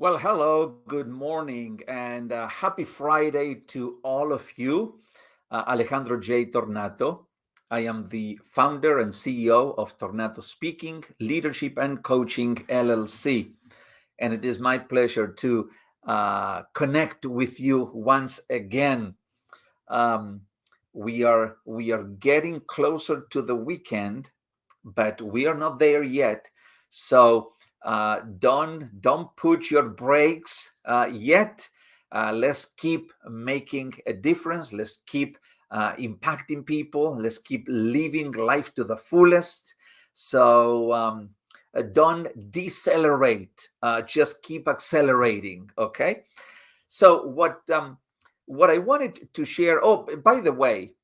Well, hello, good morning, and happy Friday to all of you. Alejandro J. Tornato. I am the founder and CEO of Tornato Speaking, Leadership and Coaching LLC. And it is my pleasure to connect with you once again. Um, we are getting closer to the weekend, but we are not there yet. So don't put your brakes yet. Let's keep making a difference. Let's keep impacting people. Let's keep living life to the fullest. So don't decelerate. Just keep accelerating. Okay. So what I wanted to share. Oh, by the way,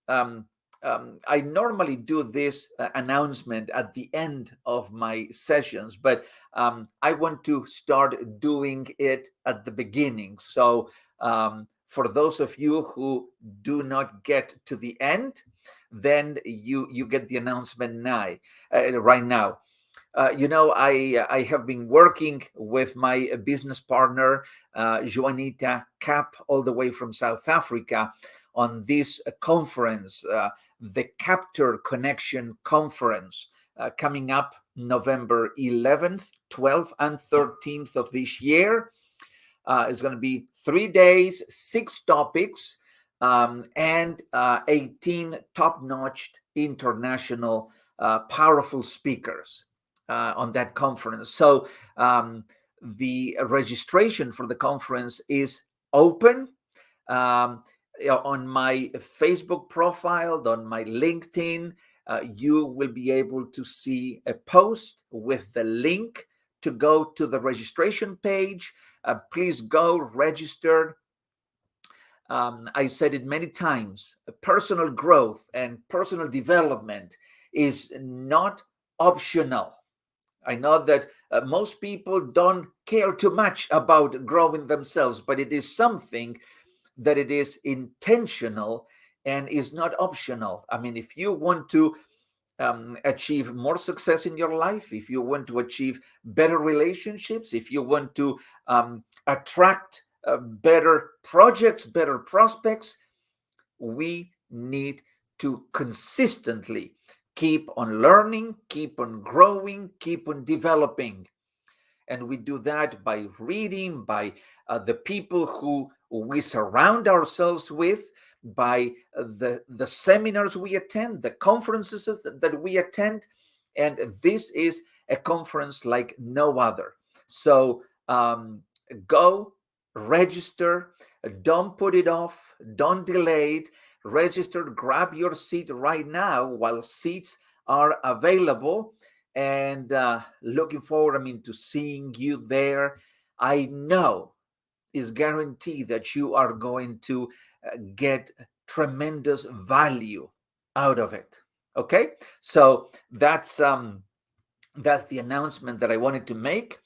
I normally do this announcement at the end of my sessions, but I want to start doing it at the beginning. So for those of you who do not get to the end, then you get the announcement now, right now. I have been working with my business partner, Joanita Cap, all the way from South Africa, on this conference, the Capture Connection Conference, coming up November 11th, 12th, and 13th of this year. It's going to be 3 days, 6 topics, and 18 top-notch international powerful speakers on that conference. So the registration for the conference is open. Um, on my Facebook profile, on my LinkedIn, you will be able to see a post with the link to go to the registration page. Please go register. I said it many times, personal growth and personal development is not optional. I know that most people don't care too much about growing themselves, but it is something that it is intentional and is not optional. I mean, if you want to achieve more success in your life, if you want to achieve better relationships, if you want to attract better projects, better prospects, we need to consistently keep on learning, keep on growing, keep on developing. And we do that by reading, by the people who we surround ourselves with, by the seminars we attend, the conferences that we attend. And this is a conference like no other. So go register, don't put it off, don't delay it. Register, grab your seat right now while seats are available, and looking forward, to seeing you there. I know is guaranteed that you are going to get tremendous value out of it. Okay, so that's the announcement that I wanted to make,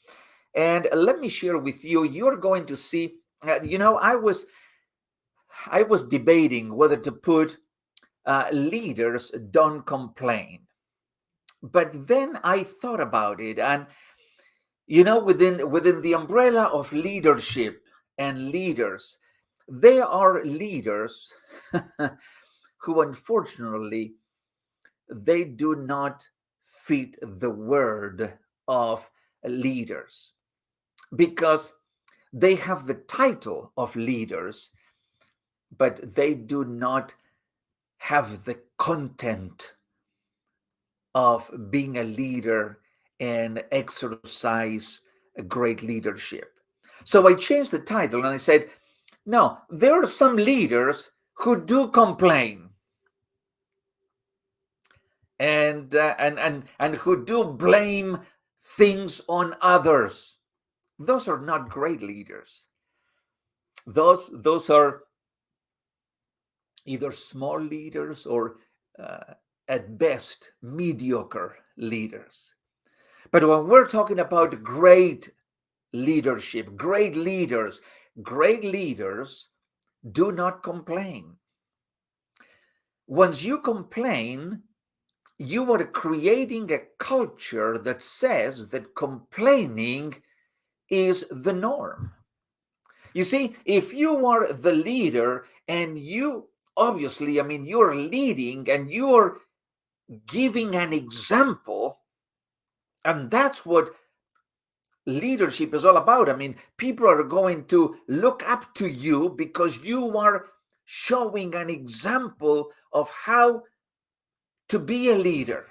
and let me share with you. You're going to see. I was debating whether to put leaders don't complain, but then I thought about it, and within the umbrella of leadership and leaders, there are leaders who unfortunately they do not fit the word of leaders, because they have the title of leaders, but they do not have the content of being a leader and exercise a great leadership. So I changed the title and I said, no, there are some leaders who do complain and who do blame things on others. Those are not great leaders. Those are either small leaders or at best mediocre leaders. But when we're talking about great leadership, great leaders do not complain. Once you complain, you are creating a culture that says that complaining is the norm. You see, if you are the leader and you obviously, you're leading and you're giving an example, and that's what leadership is all about. People are going to look up to you because you are showing an example of how to be a leader.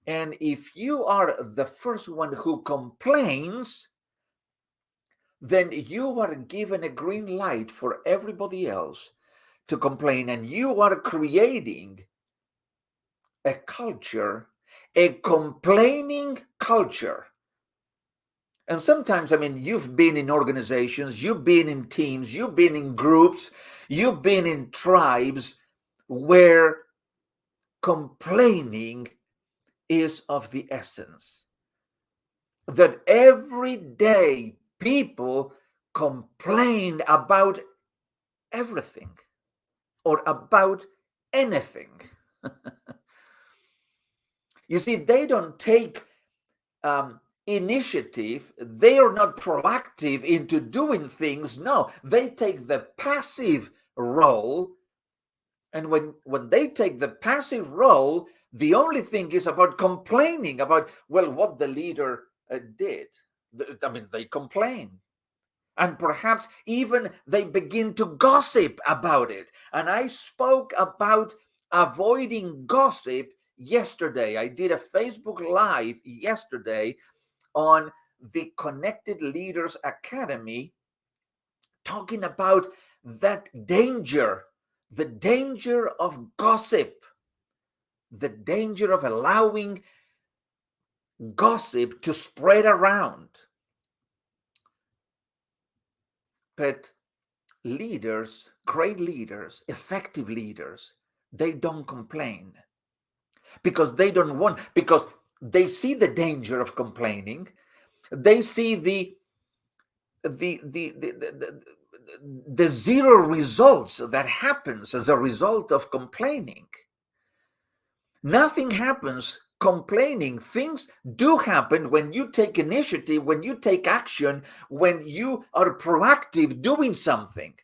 And if you are the first one who complains, then you are given a green light for everybody else to complain, and you are creating a culture, a complaining culture. And sometimes, you've been in organizations, you've been in teams, you've been in groups, you've been in tribes where complaining is of the essence. That every day people complain about everything or about anything. You see, they don't take initiative. They are not proactive into doing things. No, they take the passive role. And when they take the passive role, the only thing is about complaining about, well, what the leader did. They complain. And perhaps even they begin to gossip about it. And I spoke about avoiding gossip yesterday. I did a Facebook Live yesterday on the Connected Leaders Academy, talking about that danger, the danger of gossip, the danger of allowing gossip to spread around. But leaders, great leaders, effective leaders, they don't complain because they don't want, because they see the danger of complaining. They see the zero results that happens as a result of complaining. Nothing happens complaining. Things do happen when you take initiative, when you take action, when you are proactive doing something.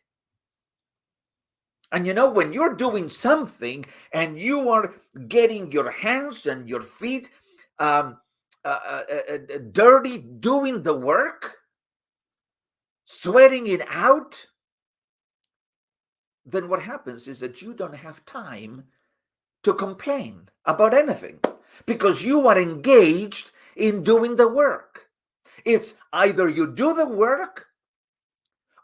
And when you're doing something and you are getting your hands and your feet dirty doing the work, sweating it out, then what happens is that you don't have time to complain about anything because you are engaged in doing the work. It's either you do the work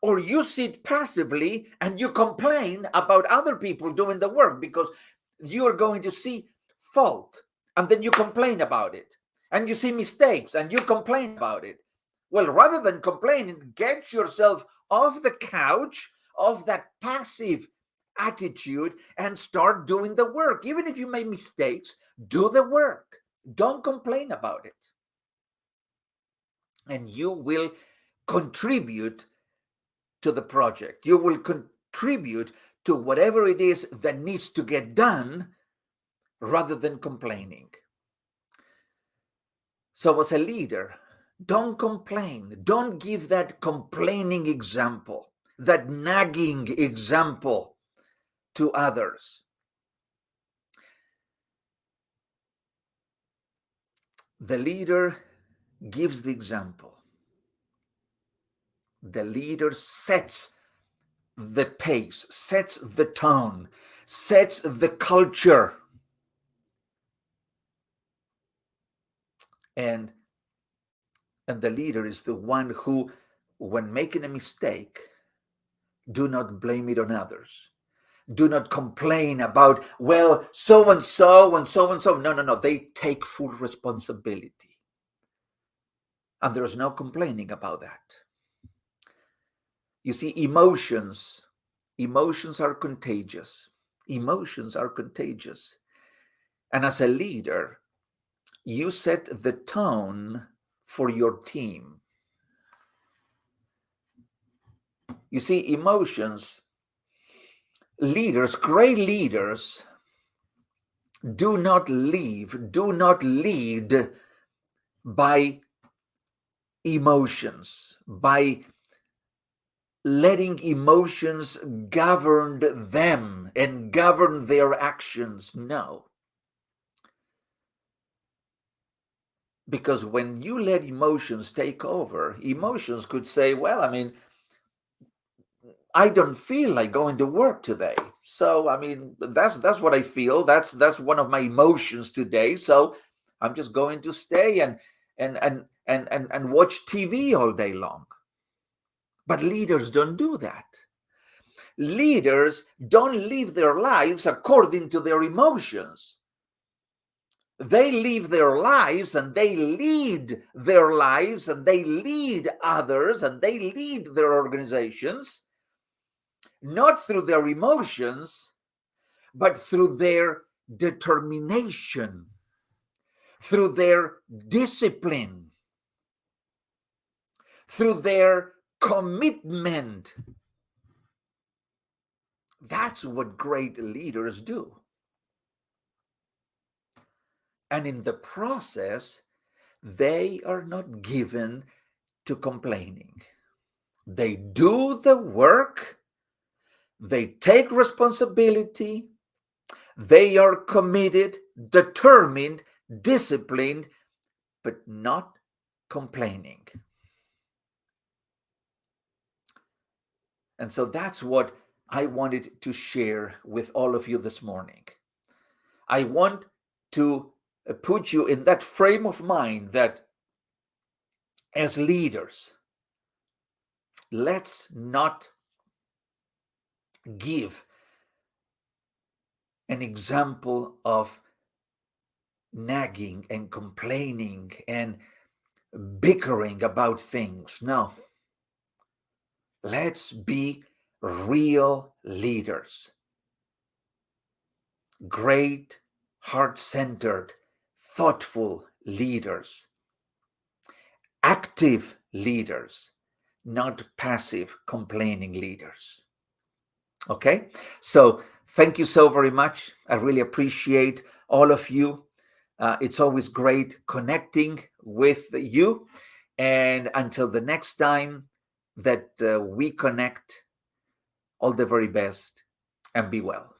or you sit passively and you complain about other people doing the work because you are going to see fault and then you complain about it, and you see mistakes and you complain about it. Well, rather than complaining, get yourself off the couch of that passive attitude and start doing the work. Even if you make mistakes, do the work. Don't complain about it. And you will contribute to the project. You will contribute to whatever it is that needs to get done rather than complaining. So as a leader, don't complain. Don't give that complaining example, that nagging example to others. The leader gives the example. The leader sets the pace, sets the tone, sets the culture. And the leader is the one who, when making a mistake, do not blame it on others. Do not complain about, well, so-and-so and so-and-so. No. They take full responsibility. And there's no complaining about that. You see, emotions are contagious. Emotions are contagious. And as a leader, you set the tone for your team. You see, emotions, leaders, great leaders, do not lead by emotions, by letting emotions govern them and govern their actions. No. Because when you let emotions take over, emotions could say, well, I mean, I don't feel like going to work today. So, I mean, that's what I feel. That's one of my emotions today. So I'm just going to stay and watch TV all day long. But leaders don't do that. Leaders don't live their lives according to their emotions. They live their lives and they lead their lives and they lead others and they lead their organizations, not through their emotions, but through their determination, through their discipline, through their commitment. That's what great leaders do. And in the process, they are not given to complaining. They do the work, they take responsibility, they are committed, determined, disciplined, but not complaining. And so that's what I wanted to share with all of you this morning. I want to put you in that frame of mind that as leaders, let's not give an example of nagging and complaining and bickering about things. No. Let's be real leaders. Great, heart-centered, thoughtful leaders. Active leaders, not passive, complaining leaders. Okay? So thank you so very much. I really appreciate all of you. It's always great connecting with you. And until the next time that we connect, all the very best and be well.